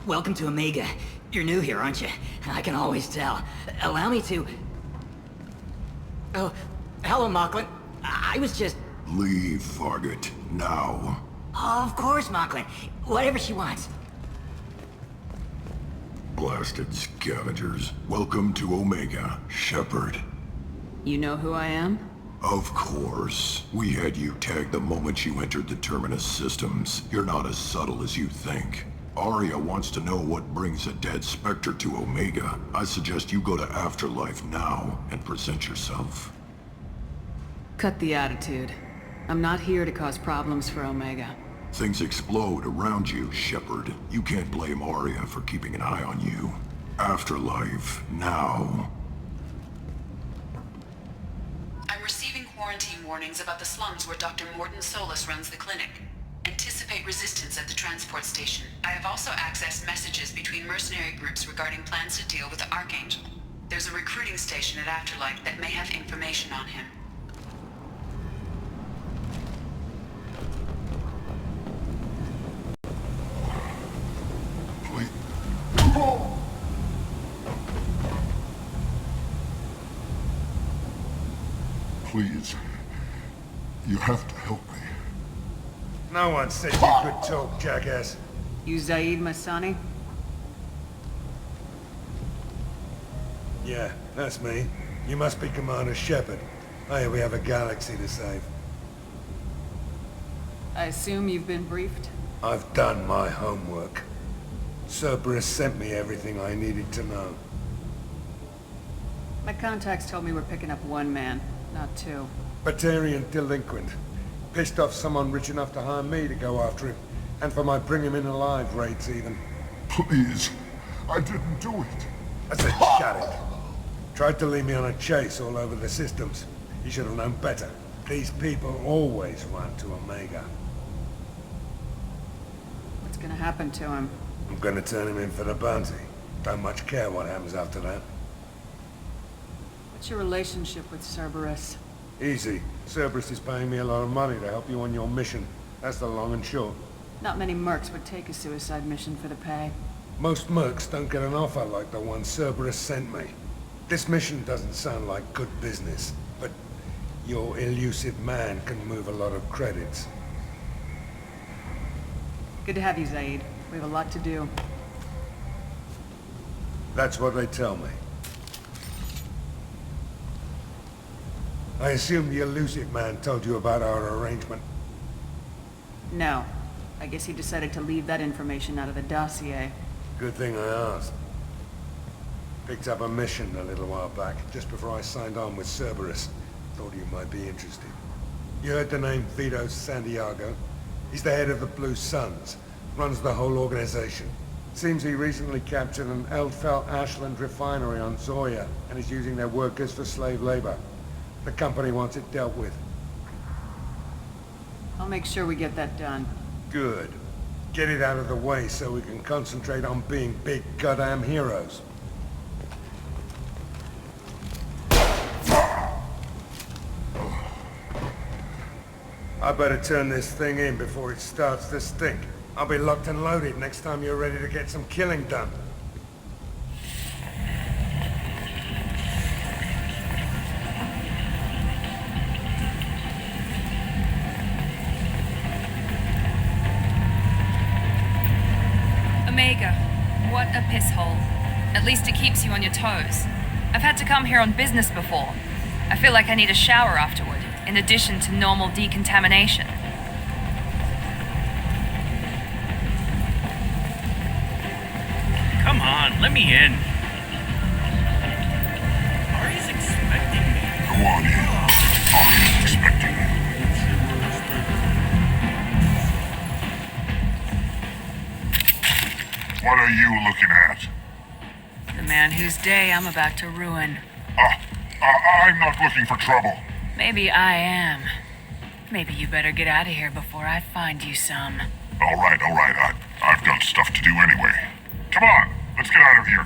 welcome to Omega. You're new here, aren't you? I can always tell. Allow me to... Oh, hello, Mocklin. I was just... Leave, Fargate. Now. Oh, of course, Mocklin. Whatever she wants. Blasted scavengers. Welcome to Omega, Shepard. You know who I am? Of course. We had you tagged the moment you entered the Terminus systems. You're not as subtle as you think. Aria wants to know what brings a dead Spectre to Omega. I suggest you go to Afterlife now and present yourself. Cut the attitude. I'm not here to cause problems for Omega. Things explode around you, Shepard. You can't blame Aria for keeping an eye on you. Afterlife, now. I'm receiving quarantine warnings about the slums where Dr. Mordin Solus runs the clinic. Anticipate resistance at the transport station. I have also accessed messages between mercenary groups regarding plans to deal with the Archangel. There's a recruiting station at Afterlife that may have information on him. Please. You have to help me. No one said you could talk, jackass. You Zaeed Massani? Yeah, that's me. You must be Commander Shepard. Hey, we have a galaxy to save. I assume you've been briefed? I've done my homework. Cerberus sent me everything I needed to know. My contacts told me we're picking up one man, not two. Batarian delinquent. Pissed off someone rich enough to hire me to go after him. And for my bring him in alive raids even. Please. I didn't do it. I said shut it. Tried to lead me on a chase all over the systems. He should have known better. These people always run to Omega. What's gonna happen to him? I'm gonna turn him in for the bounty. Don't much care what happens after that. What's your relationship with Cerberus? Easy. Cerberus is paying me a lot of money to help you on your mission. That's the long and short. Not many mercs would take a suicide mission for the pay. Most mercs don't get an offer like the one Cerberus sent me. This mission doesn't sound like good business, but your elusive man can move a lot of credits. Good to have you, Zaeed. We have a lot to do. That's what they tell me. I assume the elusive man told you about our arrangement. No. I guess he decided to leave that information out of the dossier. Good thing I asked. Picked up a mission a little while back, just before I signed on with Cerberus. Thought you might be interested. You heard the name Vito Santiago? He's the head of the Blue Suns. Runs the whole organization. Seems he recently captured an Eldfell Ashland refinery on Zoya, and is using their workers for slave labor. The company wants it dealt with. I'll make sure we get that done. Good. Get it out of the way so we can concentrate on being big goddamn heroes. I better turn this thing in before it starts to stink. I'll be locked and loaded next time you're ready to get some killing done. Omega. What a piss hole. At least it keeps you on your toes. I've had to come here on business before. I feel like I need a shower afterward, in addition to normal decontamination. Come on, let me in. Aria's expecting me. Go on in. Aria's expecting you. What are you looking at? The man whose day I'm about to ruin. I'm not looking for trouble. Maybe I am. Maybe you better get out of here before I find you some. All right. I've got stuff to do anyway. Come on, let's get out of here.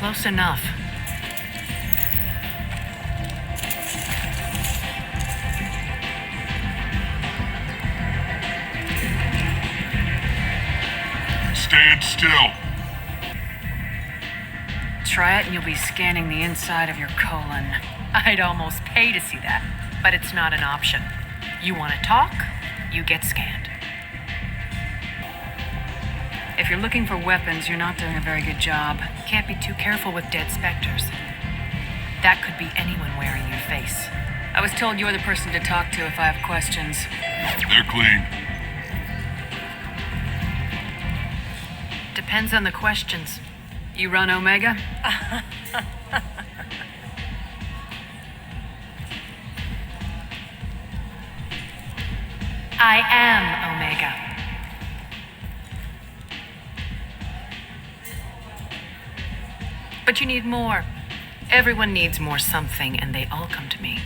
Close enough. Stand still. Try it and you'll be scanning the inside of your colon. I'd almost pay to see that, but it's not an option. You want to talk, you get scanned. If you're looking for weapons, you're not doing a very good job. Can't be too careful with dead specters. That could be anyone wearing your face. I was told you're the person to talk to if I have questions. They're clean. Depends on the questions. You run Omega? I am Omega. But you need more. Everyone needs more something, and they all come to me.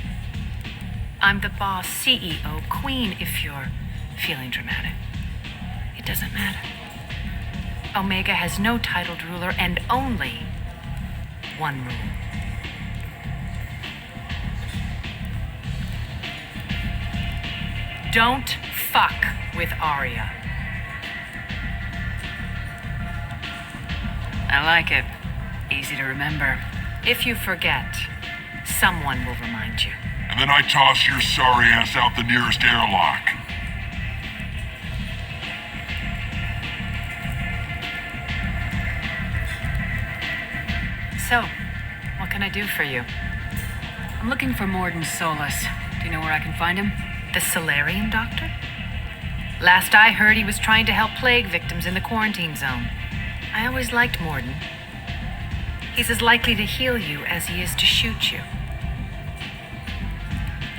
I'm the boss, CEO, queen, if you're feeling dramatic. It doesn't matter. Omega has no titled ruler and only one rule. Don't fuck with Aria. I like it. Easy to remember. If you forget, someone will remind you. And then I toss your sorry ass out the nearest airlock. So, what can I do for you? I'm looking for Mordin Solus. Do you know where I can find him? The Solarian doctor? Last I heard, he was trying to help plague victims in the quarantine zone. I always liked Mordin. He's as likely to heal you as he is to shoot you.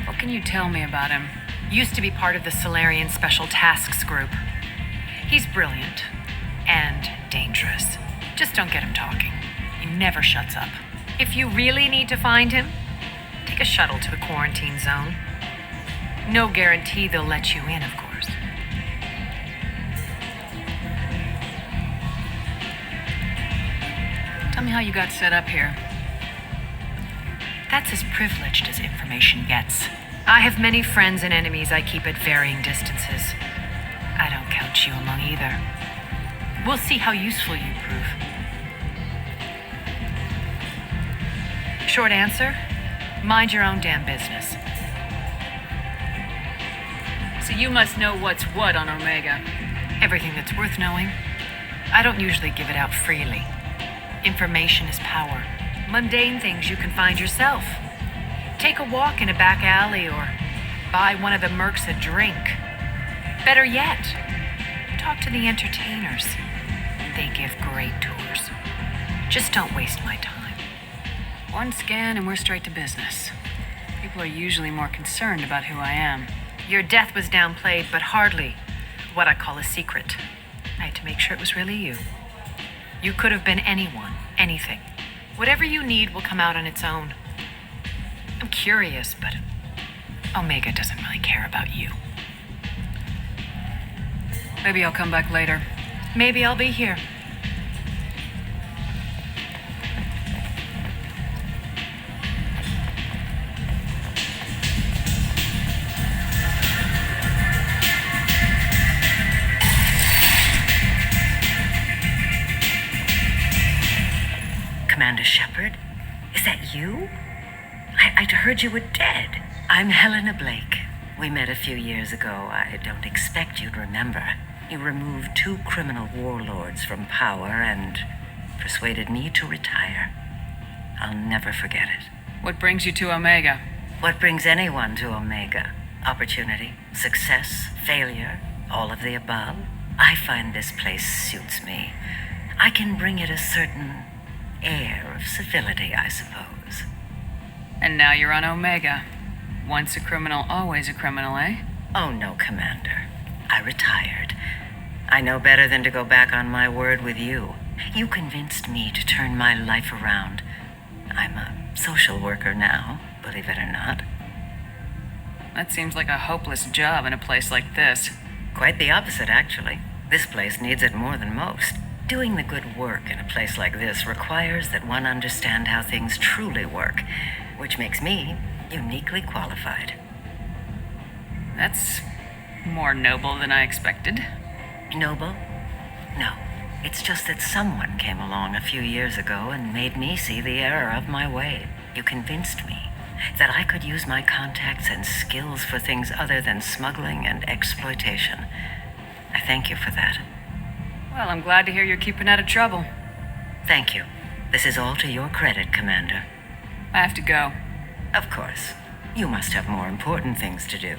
What can you tell me about him? Used to be part of the Solarian Special Tasks Group. He's brilliant and dangerous. Just don't get him talking. He never shuts up. If you really need to find him, take a shuttle to the quarantine zone. No guarantee they'll let you in, of course. Tell me how you got set up here. That's as privileged as information gets. I have many friends and enemies I keep at varying distances. I don't count you among either. We'll see how useful you prove. Short answer, mind your own damn business. So you must know what's what on Omega. Everything that's worth knowing. I don't usually give it out freely. Information is power. Mundane things you can find yourself. Take a walk in a back alley or buy one of the mercs a drink. Better yet, talk to the entertainers. They give great tours. Just don't waste my time. One scan and we're straight to business. People are usually more concerned about who I am. Your death was downplayed, but hardly what I call a secret. I had to make sure it was really you. You could have been anyone, anything. Whatever you need will come out on its own. I'm curious, but Omega doesn't really care about you. Maybe I'll come back later. Maybe I'll be here. Commander Shepard? Is that you? I'd heard you were dead. I'm Helena Blake. We met a few years ago. I don't expect you'd remember. You removed 2 criminal warlords from power and persuaded me to retire. I'll never forget it. What brings you to Omega? What brings anyone to Omega? Opportunity, success, failure, all of the above. I find this place suits me. I can bring it a certain air of civility, I suppose. And now you're on Omega. Once a criminal, always a criminal, eh? Oh, no, Commander. I retired. I know better than to go back on my word with you. You convinced me to turn my life around. I'm a social worker now, believe it or not. That seems like a hopeless job in a place like this. Quite the opposite, actually. This place needs it more than most. Doing the good work in a place like this requires that one understand how things truly work, which makes me uniquely qualified. That's more noble than I expected. Noble? No. It's just that someone came along a few years ago and made me see the error of my way. You convinced me that I could use my contacts and skills for things other than smuggling and exploitation. I thank you for that. Well, I'm glad to hear you're keeping out of trouble. Thank you. This is all to your credit, Commander. I have to go. Of course. You must have more important things to do.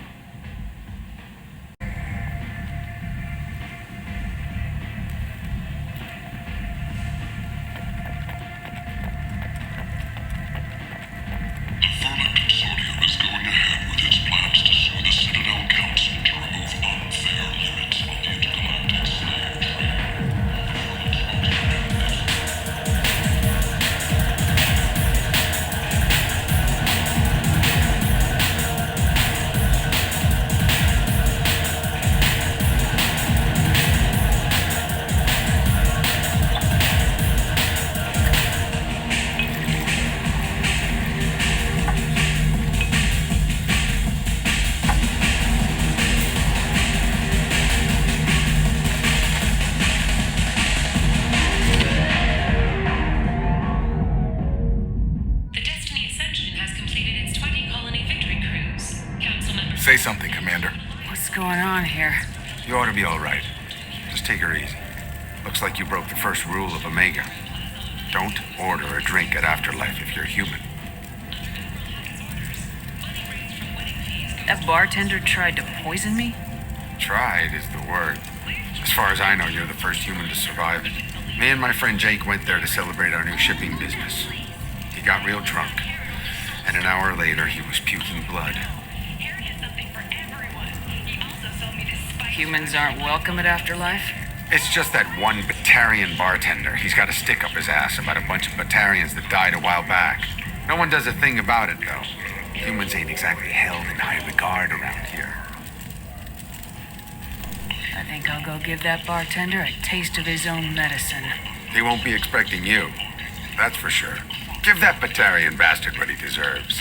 Say something, Commander. What's going on here? You ought to be all right. Just take her easy. Looks like you broke the first rule of Omega. Don't order a drink at Afterlife if you're human. That bartender tried to poison me? Tried is the word. As far as I know, you're the first human to survive it. Me and my friend Jake went there to celebrate our new shipping business. He got real drunk, and an hour later he was puking blood. Humans aren't welcome at Afterlife? It's just that one Batarian bartender. He's got a stick up his ass about a bunch of Batarians that died a while back. No one does a thing about it, though. Humans ain't exactly held in high regard around here. I think I'll go give that bartender a taste of his own medicine. He won't be expecting you. That's for sure. Give that Batarian bastard what he deserves.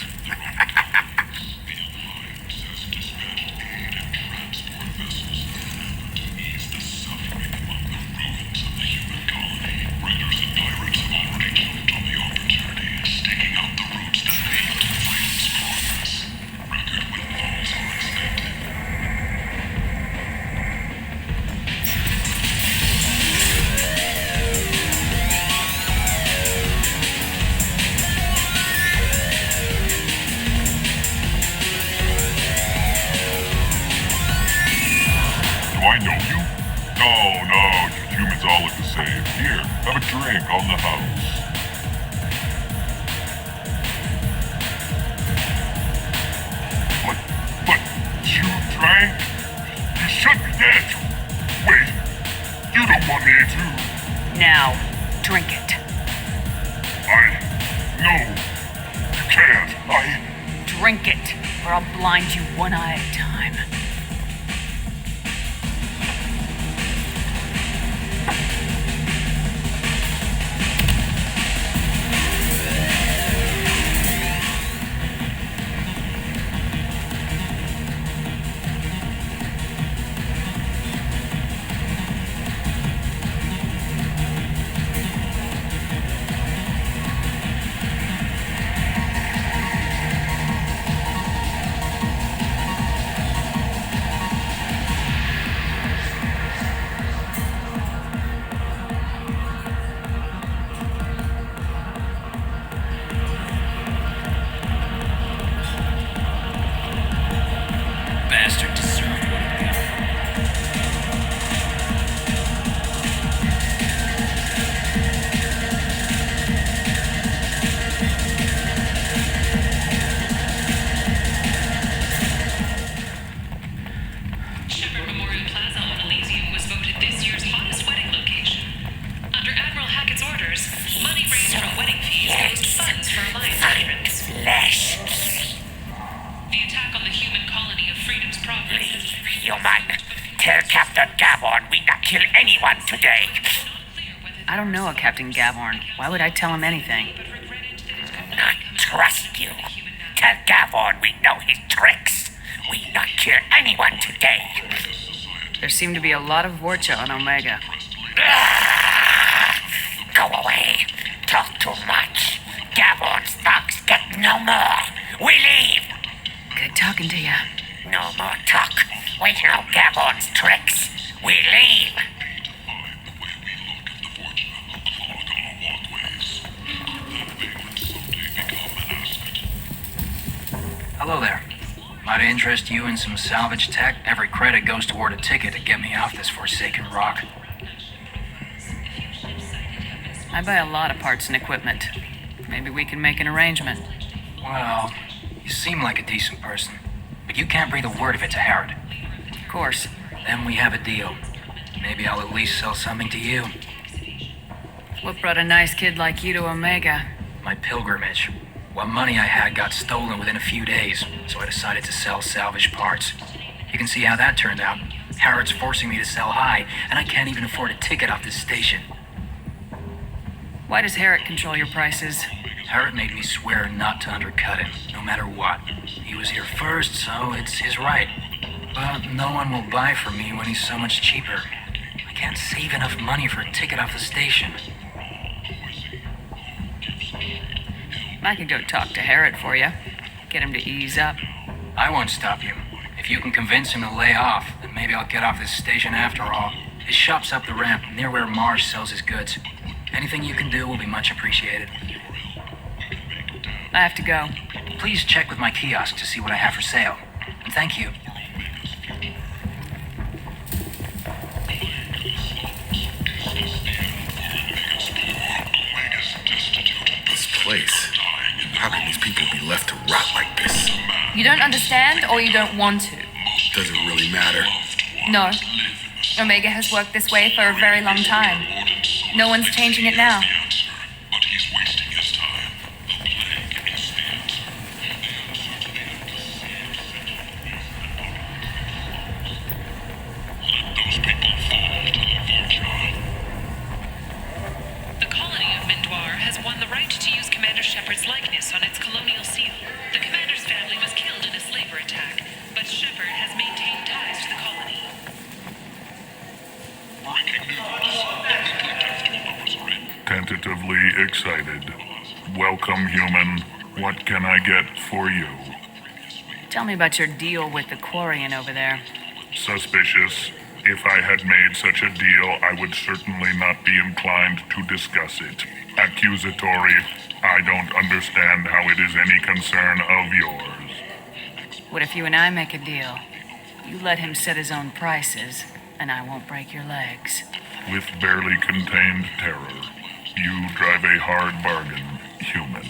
Have a drink on the house. But you drank? You should be dead. Wait, you don't want me to? Now, drink it. No, you can't. Drink it, or I'll blind you one eye at a time. I don't know a Captain Gavorn. Why would I tell him anything? Not trust you. Tell Gavorn we know his tricks. We not kill anyone today. There seem to be a lot of Vorcha on Omega. Go away. Talk too much. Gavorn's thugs get no more. We leave. Good talking to you. No more talk. We know Gavorn's tricks. We leave. Hello there. Might interest you in some salvage tech? Every credit goes toward a ticket to get me off this forsaken rock. I buy a lot of parts and equipment. Maybe we can make an arrangement. Well, you seem like a decent person, but you can't breathe a word of it to Harrod. Of course. Then we have a deal. Maybe I'll at least sell something to you. What brought a nice kid like you to Omega? My pilgrimage. What money I had got stolen within a few days, so I decided to sell salvaged parts. You can see how that turned out. Harrod's forcing me to sell high, and I can't even afford a ticket off this station. Why does Harrod control your prices? Harrod made me swear not to undercut him, no matter what. He was here first, so it's his right. But no one will buy from me when he's so much cheaper. I can't save enough money for a ticket off the station. I could go talk to Harrod for you. Get him to ease up. I won't stop you. If you can convince him to lay off, then maybe I'll get off this station after all. His shop's up the ramp, near where Marsh sells his goods. Anything you can do will be much appreciated. I have to go. Please check with my kiosk to see what I have for sale. And thank you. This place. How can these people be left to rot like this? You don't understand, or you don't want to? Does it really matter? No. Omega has worked this way for a very long time. No one's changing it now. But he's wasting his time. Let those people fall to the Vorcha. The colony of Mindoir has won the right to use Commander Shepard's likeness on its colonial seal. The commander's family was killed in a slaver attack, but Shepard has maintained ties to the colony. Breaking news. Tentatively excited. Welcome, human. What can I get for you? Tell me about your deal with the Quarian over there. Suspicious. If I had made such a deal, I would certainly not be inclined to discuss it. Accusatory. I don't understand how it is any concern of yours. What if you and I make a deal? You let him set his own prices, and I won't break your legs. With barely contained terror, you drive a hard bargain, human.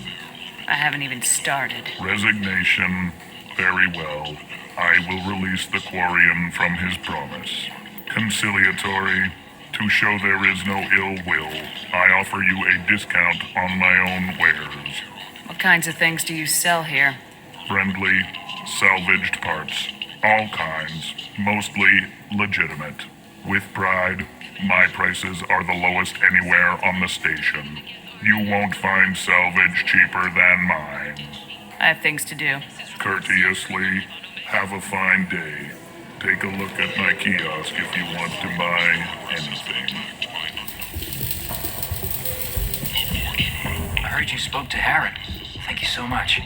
I haven't even started. Resignation. Very well. I will release the Quarian from his promise. Conciliatory. To show there is no ill will, I offer you a discount on my own wares. What kinds of things do you sell here? Friendly, salvaged parts. All kinds. Mostly legitimate. With pride, my prices are the lowest anywhere on the station. You won't find salvage cheaper than mine. I have things to do. Courteously, have a fine day. Take a look at my kiosk if you want to buy anything. I heard you spoke to Harrod. Thank you so much.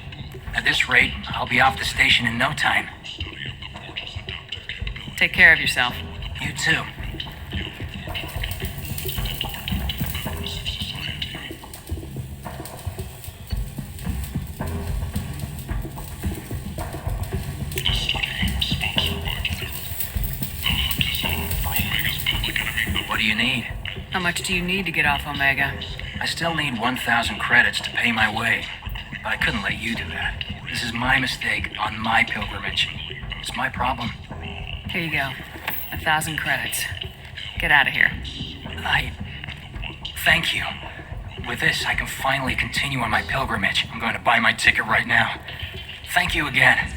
At this rate, I'll be off the station in no time. Take care of yourself. You too. What do you need? How much do you need to get off Omega? I still need 1,000 credits to pay my way, but I couldn't let you do that. This is my mistake on my pilgrimage. It's my problem. Here you go. 1,000 credits. Get out of here. Thank you. With this, I can finally continue on my pilgrimage. I'm going to buy my ticket right now. Thank you again.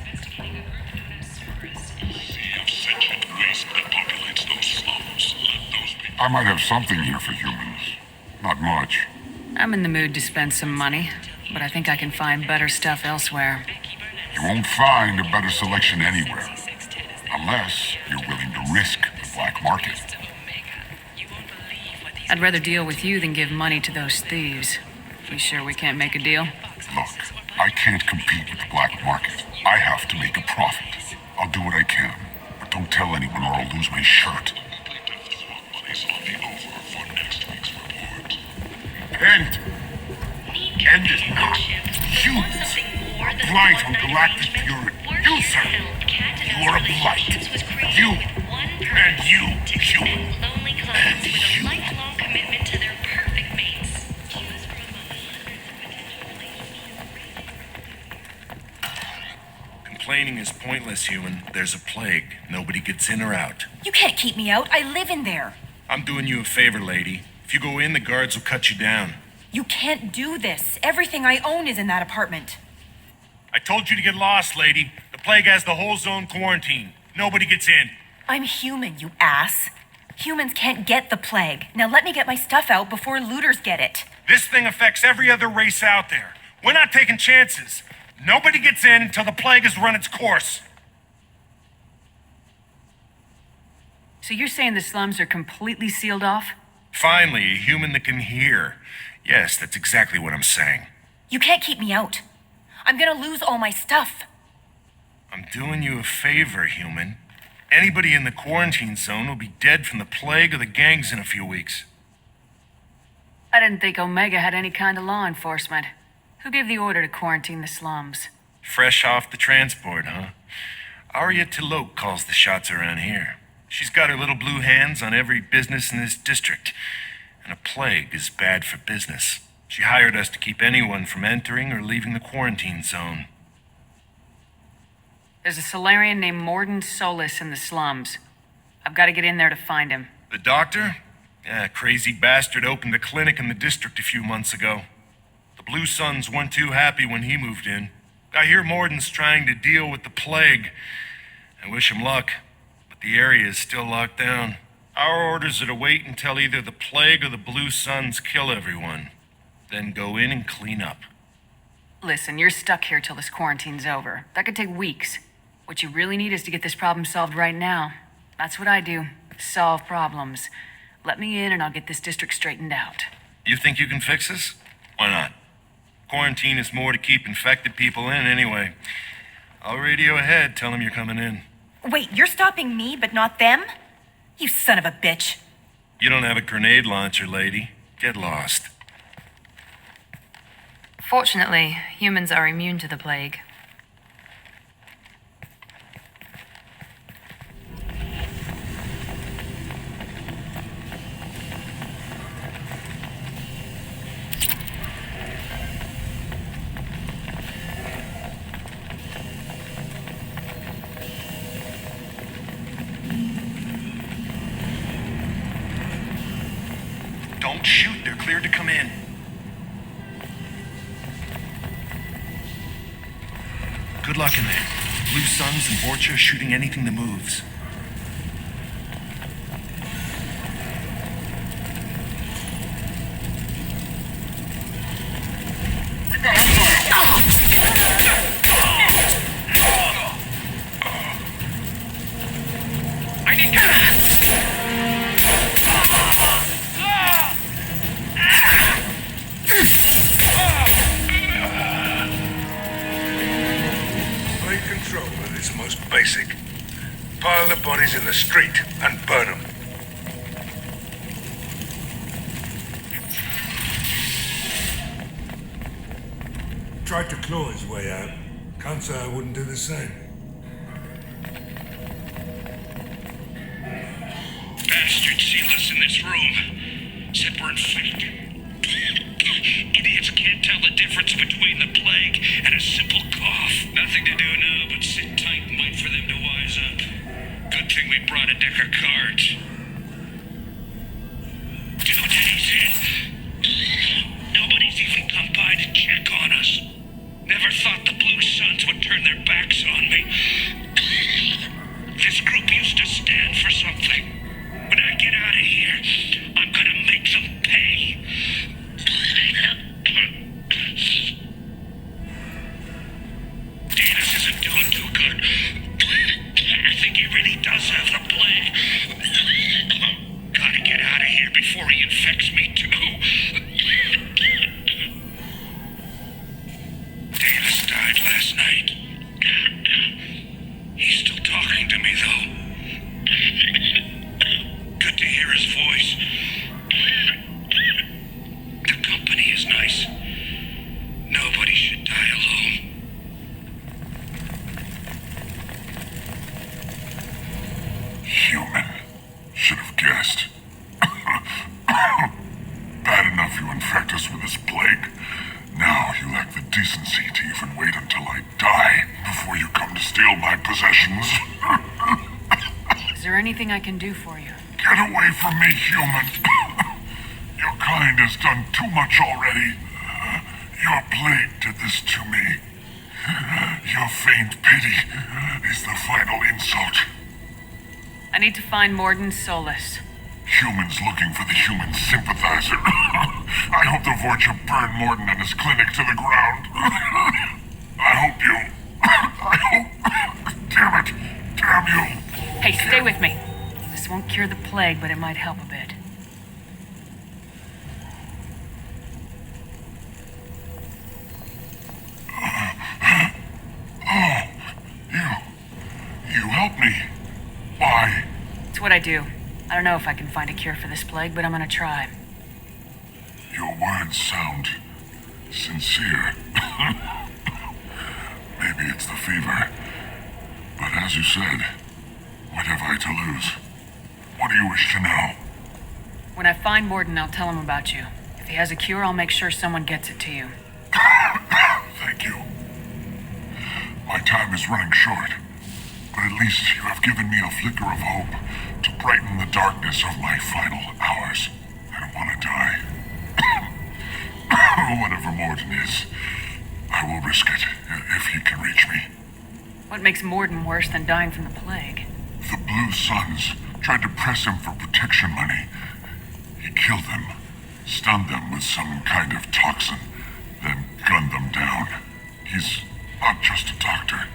I might have something here for humans. Not much. I'm in the mood to spend some money, but I think I can find better stuff elsewhere. You won't find a better selection anywhere. Unless you're willing to risk the black market. I'd rather deal with you than give money to those thieves. You sure we can't make a deal? Look, I can't compete with the black market. I have to make a profit. I'll do what I can, but don't tell anyone or I'll lose my shirt. End is not humans. A blight on galactic purity. You, sir, you are a blight. You, and you, human, and you. Lifelong commitment to their perfect mates. Complaining is pointless, human. There's a plague. Nobody gets in or out. You can't keep me out. I live in there. I'm doing you a favor, lady. If you go in, the guards will cut you down. You can't do this. Everything I own is in that apartment. I told you to get lost, lady. The plague has the whole zone quarantined. Nobody gets in. I'm human, you ass. Humans can't get the plague. Now let me get my stuff out before looters get it. This thing affects every other race out there. We're not taking chances. Nobody gets in until the plague has run its course. So you're saying the slums are completely sealed off? Finally, a human that can hear. Yes, that's exactly what I'm saying. You can't keep me out. I'm gonna lose all my stuff. I'm doing you a favor, human. Anybody in the quarantine zone will be dead from the plague or the gangs in a few weeks. I didn't think Omega had any kind of law enforcement. Who gave the order to quarantine the slums? Fresh off the transport, huh? Aria T'Loak calls the shots around here. She's got her little blue hands on every business in this district. And a plague is bad for business. She hired us to keep anyone from entering or leaving the quarantine zone. There's a Solarian named Mordin Solus in the slums. I've got to get in there to find him. The doctor? Yeah, crazy bastard opened a clinic in the district a few months ago. The Blue Suns weren't too happy when he moved in. I hear Mordin's trying to deal with the plague. I wish him luck, but the area is still locked down. Our orders are to wait until either the plague or the Blue Suns kill everyone. Then go in and clean up. Listen, you're stuck here till this quarantine's over. That could take weeks. What you really need is to get this problem solved right now. That's what I do. Solve problems. Let me in and I'll get this district straightened out. You think you can fix this? Why not? Quarantine is more to keep infected people in anyway. I'll radio ahead, tell them you're coming in. Wait, you're stopping me, but not them? You son of a bitch. You don't have a grenade launcher, lady. Get lost. Fortunately, humans are immune to the plague. Don't shoot, they're cleared to come in. Good luck in there. Blue Suns and Vorcha shooting anything that moves. Basic. Pile the bodies in the street and burn them. Tried to claw his way out. Can't say I wouldn't do the same. Bastards sealed us in this room. Said we're infected. Idiots can't tell the difference between the plague and a simple cough. Nothing to do now but sit tight and wait for them to wise up. Good thing we brought a deck of cards. 2 days in. Nobody's even come by to check on us. Never thought the Blue Suns would turn their backs on me. This group used to stand for something. When I get out of here, I'm gonna make them pay. I think he really does have the plague. Gotta get out of here before he infects me too. Davis died last night. He's still talking to me, though. Good to hear his voice. The company is nice. Nobody should die alone. Human. Should have guessed. Bad enough you infect us with this plague. Now you lack the decency to even wait until I die before you come to steal my possessions. Is there anything I can do for you? Get away from me, human. Your kind has done too much already. Your plague did this to me. Your feigned pity is the final insult. I need to find Mordin Solus. Humans looking for the human sympathizer. I hope the Vorcha burn Mordin and his clinic to the ground. I hope you... I hope... Damn it. Damn you. Hey, stay with me. This won't cure the plague, but it might help a bit. You helped me. Why? It's what I do. I don't know if I can find a cure for this plague, but I'm gonna try. Your words sound sincere. Maybe it's the fever. But as you said, what have I to lose? What do you wish to know? When I find Mordin, I'll tell him about you. If he has a cure, I'll make sure someone gets it to you. Thank you. My time is running short, but at least you have given me a flicker of hope to brighten the darkness of my final hours. I don't want to die. Whatever Mordin is, I will risk it if he can reach me. What makes Mordin worse than dying from the plague? The Blue Suns tried to press him for protection money. He killed them, stunned them with some kind of toxin, then gunned them down. He's not just a doctor.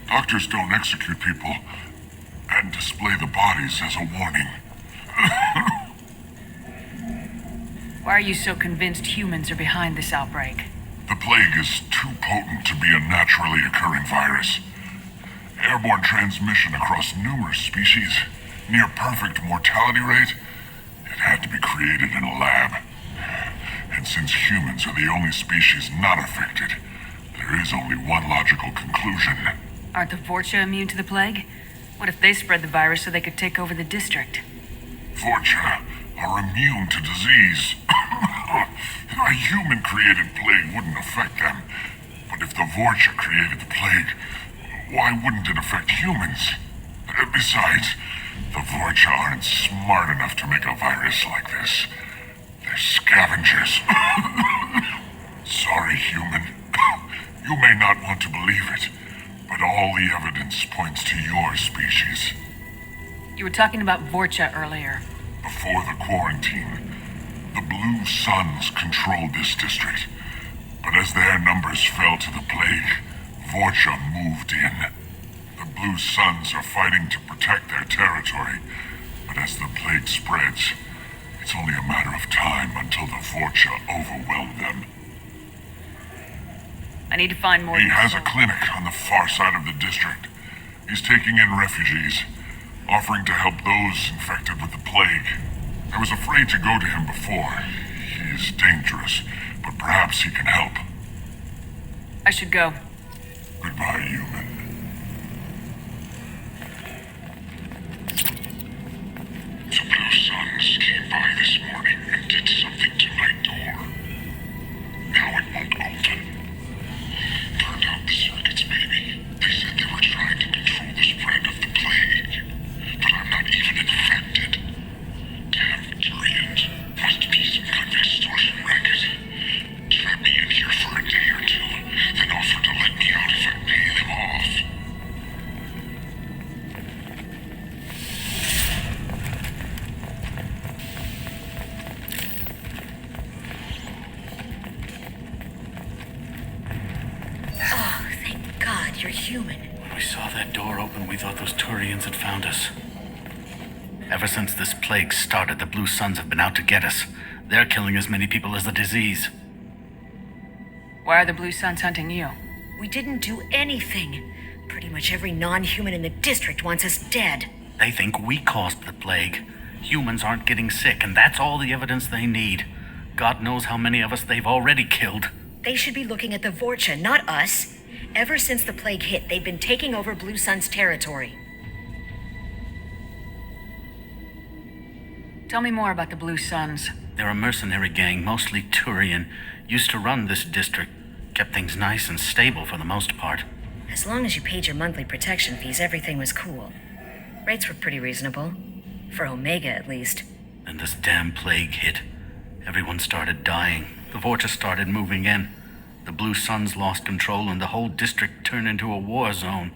Doctors don't execute people and display the bodies as a warning. Why are you so convinced humans are behind this outbreak? The plague is too potent to be a naturally occurring virus. Airborne transmission across numerous species, near perfect mortality rate. It had to be created in a lab. And since humans are the only species not affected, there is only one logical conclusion. Aren't the Vorcha immune to the plague? What if they spread the virus so they could take over the district? Vorcha are immune to disease. A human-created plague wouldn't affect them. But if the Vorcha created the plague, why wouldn't it affect humans? Besides, the Vorcha aren't smart enough to make a virus like this. They're scavengers. Sorry, human. You may not want to believe it, but all the evidence points to your species. You were talking about Vorcha earlier. Before the quarantine, the Blue Suns controlled this district. But as their numbers fell to the plague, Vorcha moved in. The Blue Suns are fighting to protect their territory, but as the plague spreads, it's only a matter of time until the Vorcha overwhelm them. I need to find more. He has a clinic on the far side of the district. He's taking in refugees, offering to help those infected with the plague. I was afraid to go to him before. He is dangerous, but perhaps he can help. I should go. Goodbye, human. The Blue Suns came by this morning and did something to my door. Now it won't open. Turned out the circuits, maybe. They said they were trying to control the spread of the plague. But I'm not even infected. Damn Koreans. Must be some kind of extortion racket. Trap me in here for a day or two, then offer to let me out if I pay them off. Oh, thank God you're human. When we saw that door open, we thought those Turians had found us. Ever since this plague started, the Blue Suns have been out to get us. They're killing as many people as the disease. Why are the Blue Suns hunting you? We didn't do anything. Pretty much every non-human in the district wants us dead. They think we caused the plague. Humans aren't getting sick, and that's all the evidence they need. God knows how many of us they've already killed. They should be looking at the Vorcha, not us. Ever since the plague hit, they've been taking over Blue Sun's territory. Tell me more about the Blue Suns. They're a mercenary gang, mostly Turian. Used to run this district. Kept things nice and stable for the most part. As long as you paid your monthly protection fees, everything was cool. Rates were pretty reasonable. For Omega, at least. Then this damn plague hit. Everyone started dying. The Vorcha started moving in. The Blue Suns lost control and the whole district turned into a war zone.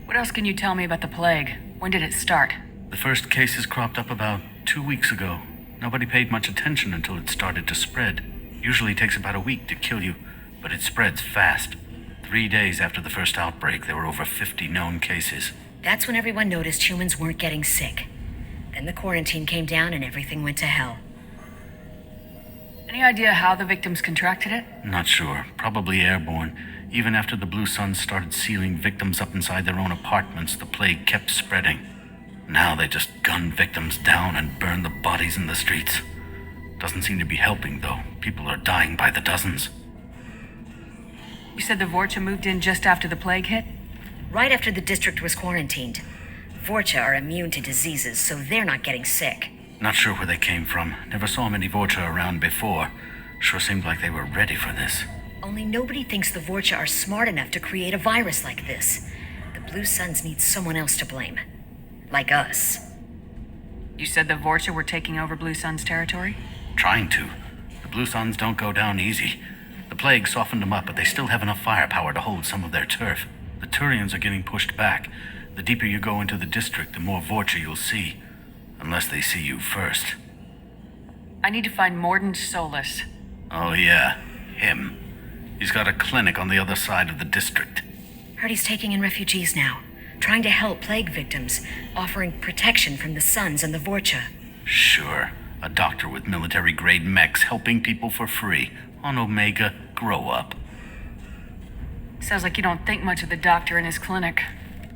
What else can you tell me about the plague? When did it start? The first cases cropped up about 2 weeks ago. Nobody paid much attention until it started to spread. Usually takes about a week to kill you, but it spreads fast. 3 days after the first outbreak, there were over 50 known cases. That's when everyone noticed humans weren't getting sick. Then the quarantine came down and everything went to hell. Any idea how the victims contracted it? Not sure. Probably airborne. Even after the Blue Suns started sealing victims up inside their own apartments, the plague kept spreading. Now they just gun victims down and burn the bodies in the streets. Doesn't seem to be helping, though. People are dying by the dozens. You said the Vorcha moved in just after the plague hit? Right after the district was quarantined. Vorcha are immune to diseases, so they're not getting sick. Not sure where they came from. Never saw many Vorcha around before. Sure seemed like they were ready for this. Only nobody thinks the Vorcha are smart enough to create a virus like this. The Blue Suns need someone else to blame. Like us. You said the Vorcha were taking over Blue Sun's territory? Trying to. The Blue Suns don't go down easy. The plague softened them up, but they still have enough firepower to hold some of their turf. The Turians are getting pushed back. The deeper you go into the district, the more Vorcha you'll see. Unless they see you first. I need to find Mordin Solus. Oh yeah, him. He's got a clinic on the other side of the district. Heard he's taking in refugees now. Trying to help plague victims. Offering protection from the Suns and the Vorcha. Sure. A doctor with military-grade mechs helping people for free. On Omega, grow up. Sounds like you don't think much of the doctor in his clinic.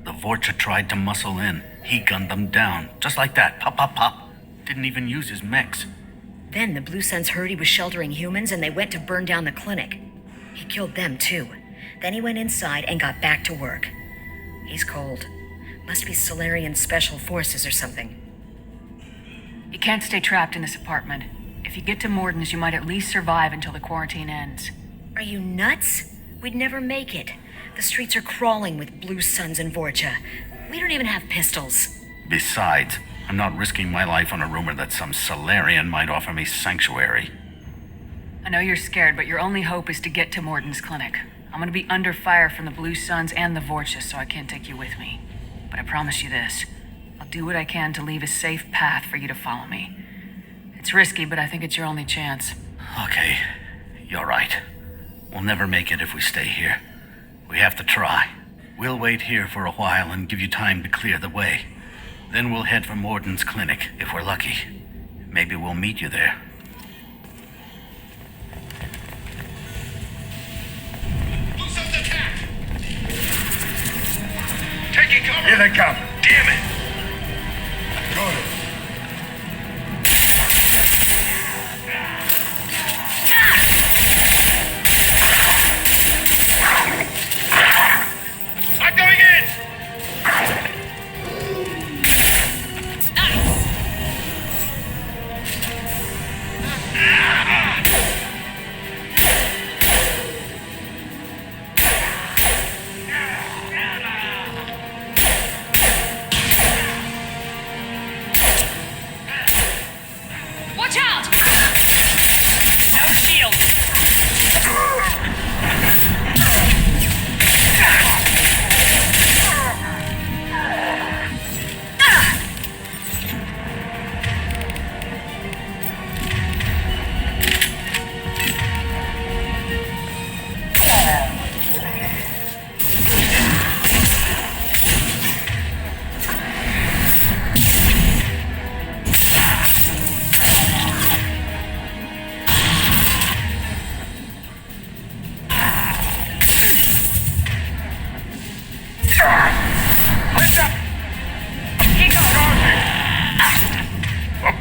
The Vorcha tried to muscle in. He gunned them down. Just like that. Pop, pop, pop. Didn't even use his mechs. Then the Blue Suns heard he was sheltering humans and they went to burn down the clinic. He killed them too. Then he went inside and got back to work. He's cold. Must be Solarian Special Forces or something. You can't stay trapped in this apartment. If you get to Mordin's, you might at least survive until the quarantine ends. Are you nuts? We'd never make it. The streets are crawling with Blue Suns and Vorcha. We don't even have pistols. Besides, I'm not risking my life on a rumor that some Solarian might offer me sanctuary. I know you're scared, but your only hope is to get to Mordin's clinic. I'm gonna be under fire from the Blue Suns and the Vorcha, so I can't take you with me. But I promise you this. I'll do what I can to leave a safe path for you to follow me. It's risky, but I think it's your only chance. Okay, you're right. We'll never make it if we stay here. We have to try. We'll wait here for a while and give you time to clear the way. Then we'll head for Mordin's clinic, if we're lucky. Maybe we'll meet you there. Blue Suns attack! Taking cover! Here they come. Damn it! Got it. I'm going in!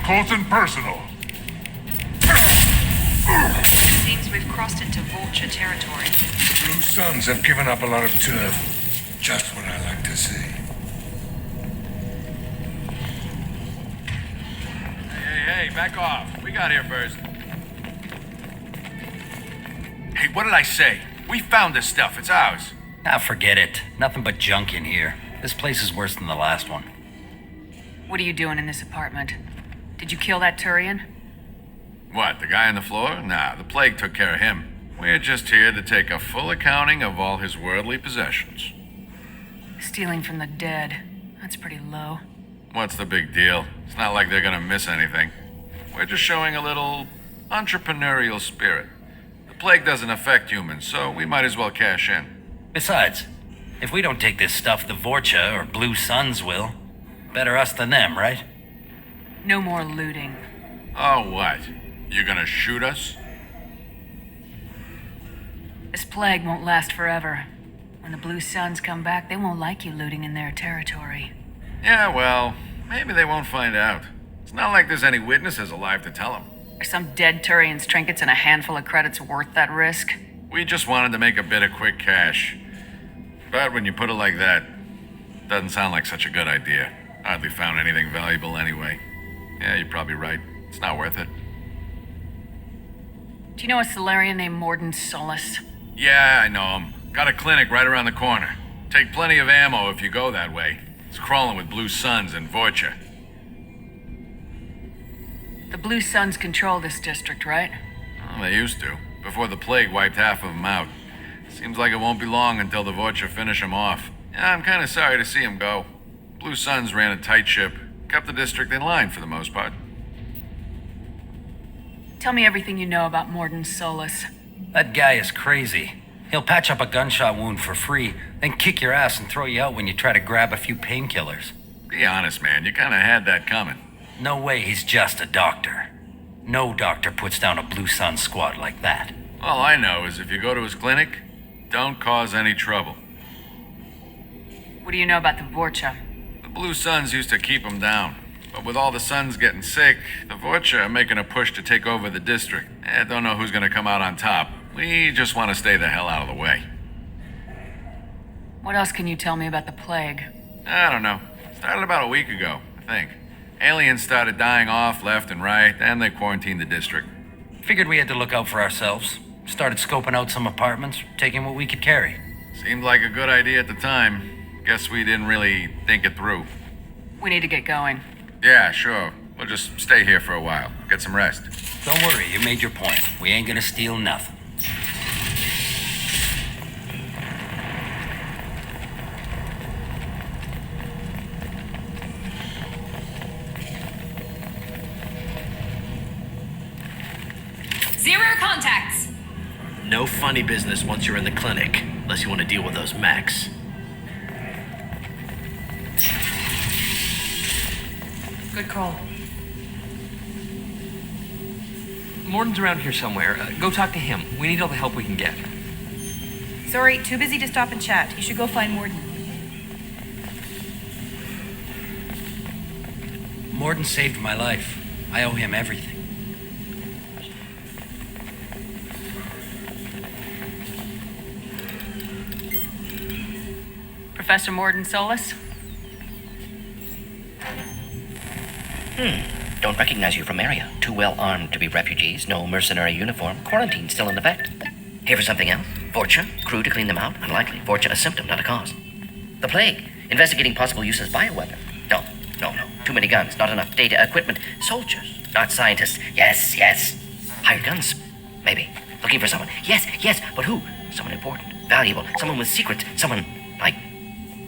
close and personal. Seems we've crossed into Vorcha territory. Blue Suns have given up a lot of turf. Just what I like to see. Hey, back off. We got here first. Hey, what did I say? We found this stuff. It's ours. Ah, forget it. Nothing but junk in here. This place is worse than the last one. What are you doing in this apartment? Did you kill that Turian? What, the guy on the floor? Nah, the plague took care of him. We're just here to take a full accounting of all his worldly possessions. Stealing from the dead. That's pretty low. What's the big deal? It's not like they're gonna miss anything. We're just showing a little entrepreneurial spirit. The plague doesn't affect humans, so we might as well cash in. Besides, if we don't take this stuff, the Vorcha or Blue Suns will. Better us than them, right? No more looting. Oh, what? You gonna shoot us? This plague won't last forever. When the Blue Suns come back, they won't like you looting in their territory. Yeah, well, maybe they won't find out. It's not like there's any witnesses alive to tell them. Are some dead Turian's trinkets and a handful of credits worth that risk? We just wanted to make a bit of quick cash. But when you put it like that, doesn't sound like such a good idea. Hardly found anything valuable anyway. Yeah, you're probably right. It's not worth it. Do you know a Solarian named Mordin Solus? Yeah, I know him. Got a clinic right around the corner. Take plenty of ammo if you go that way. It's crawling with Blue Suns and Vorcha. The Blue Suns control this district, right? Well, they used to, before the plague wiped half of them out. Seems like it won't be long until the Vorcha finish them off. Yeah, I'm kind of sorry to see them go. Blue Suns ran a tight ship, kept the district in line for the most part. Tell me everything you know about Mordin Solus. That guy is crazy. He'll patch up a gunshot wound for free, then kick your ass and throw you out when you try to grab a few painkillers. Be honest, man, you kind of had that coming. No way he's just a doctor. No doctor puts down a Blue Sun squad like that. All I know is if you go to his clinic, don't cause any trouble. What do you know about the Vorcha? The Blue Suns used to keep them down. But with all the Suns getting sick, the Vorcha are making a push to take over the district. Don't know who's gonna come out on top. We just want to stay the hell out of the way. What else can you tell me about the plague? I don't know. Started about a week ago, I think. Aliens started dying off left and right, and they quarantined the district. Figured we had to look out for ourselves. Started scoping out some apartments, taking what we could carry. Seemed like a good idea at the time. Guess we didn't really think it through. We need to get going. Yeah, sure. We'll just stay here for a while. Get some rest. Don't worry, you made your point. We ain't gonna steal nothing. Zero contacts! No funny business once you're in the clinic, unless you want to deal with those mechs. Good call. Mordin's around here somewhere. Go talk to him. We need all the help we can get. Sorry, too busy to stop and chat. You should go find Mordin. Mordin saved my life. I owe him everything. Professor Mordin Solus? Don't recognize you from Aria. Too well armed to be refugees. No mercenary uniform. Quarantine still in effect. Here for something else? Vorcha? Crew to clean them out? Unlikely. Vorcha a symptom, not a cause. The plague. Investigating possible use as bioweapon. No. Too many guns. Not enough data, equipment. Soldiers. Not scientists. Yes. Hired guns. Maybe. Looking for someone. Yes. But who? Someone important. Valuable. Someone with secrets. Someone like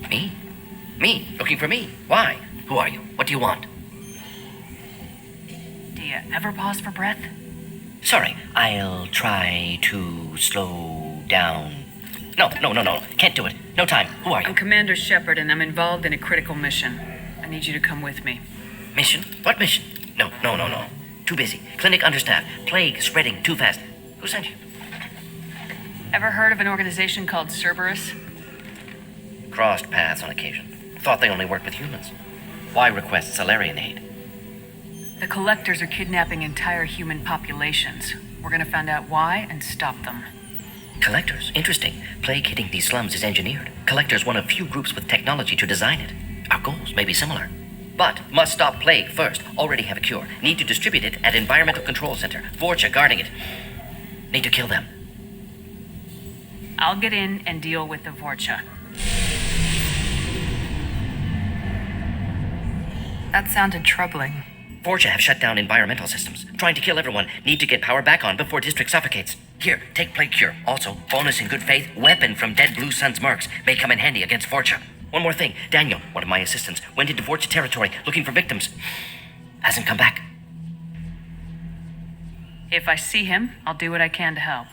me. Me. Looking for me. Why? Who are you? What do you want? Do you ever pause for breath? Sorry, I'll try to slow down. No. Can't do it. No time. Who are you? I'm Commander Shepard, and I'm involved in a critical mission. I need you to come with me. Mission? What mission? No. Too busy. Clinic understaffed. Plague spreading too fast. Who sent you? Ever heard of an organization called Cerberus? Crossed paths on occasion. Thought they only worked with humans. Why request Solarian aid? The collectors are kidnapping entire human populations. We're gonna find out why and stop them. Collectors? Interesting. Plague hitting these slums is engineered. Collectors one of few groups with technology to design it. Our goals may be similar. But must stop plague first. Already have a cure. Need to distribute it at Environmental Control Center. Vorcha guarding it. Need to kill them. I'll get in and deal with the Vorcha. That sounded troubling. Vorcha have shut down environmental systems. Trying to kill everyone. Need to get power back on before district suffocates. Here, take plague cure. Also, bonus in good faith, weapon from dead Blue Sun's mercs. May come in handy against Vorcha. One more thing. Daniel, one of my assistants, went into Vorcha territory looking for victims. Hasn't come back. If I see him, I'll do what I can to help.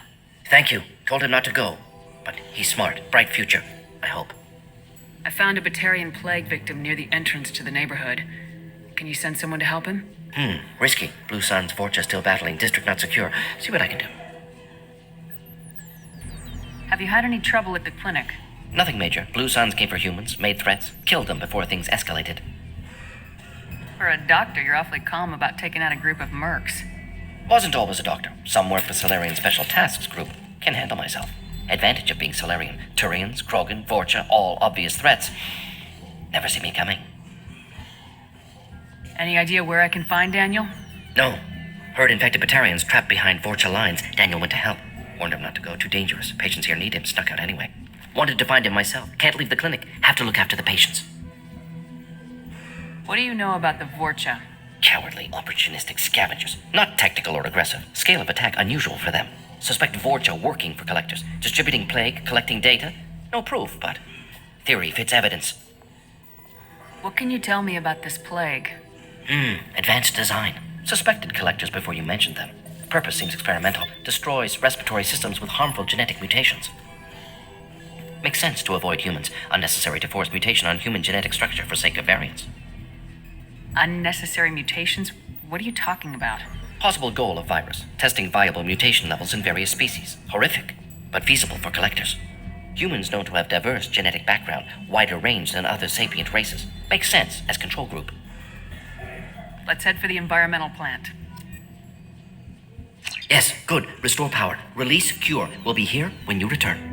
Thank you. Told him not to go. But he's smart. Bright future. I hope. I found a Batarian plague victim near the entrance to the neighborhood. Can you send someone to help him? Risky. Blue Sun's Vorcha still battling. District not secure. See what I can do. Have you had any trouble at the clinic? Nothing major. Blue Suns came for humans, made threats, killed them before things escalated. For a doctor, you're awfully calm about taking out a group of mercs. Wasn't always a doctor. Some work for Solarian Special Tasks Group. Can handle myself. Advantage of being Solarian. Turians, Krogan, Vorcha, all obvious threats. Never see me coming. Any idea where I can find Daniel? No. Heard infected Batarians trapped behind Vorcha lines. Daniel went to help. Warned him not to go. Too dangerous. Patients here need him. Snuck out anyway. Wanted to find him myself. Can't leave the clinic. Have to look after the patients. What do you know about the Vorcha? Cowardly, opportunistic scavengers. Not tactical or aggressive. Scale of attack unusual for them. Suspect Vorcha working for collectors. Distributing plague, collecting data. No proof, but theory fits evidence. What can you tell me about this plague? Advanced design. Suspected collectors before you mentioned them. Purpose seems experimental. Destroys respiratory systems with harmful genetic mutations. Makes sense to avoid humans. Unnecessary to force mutation on human genetic structure for sake of variance. Unnecessary mutations? What are you talking about? Possible goal of virus. Testing viable mutation levels in various species. Horrific, but feasible for collectors. Humans known to have diverse genetic background, wider range than other sapient races. Makes sense as control group. Let's head for the environmental plant. Yes, good. Restore power. Release cure. We'll be here when you return.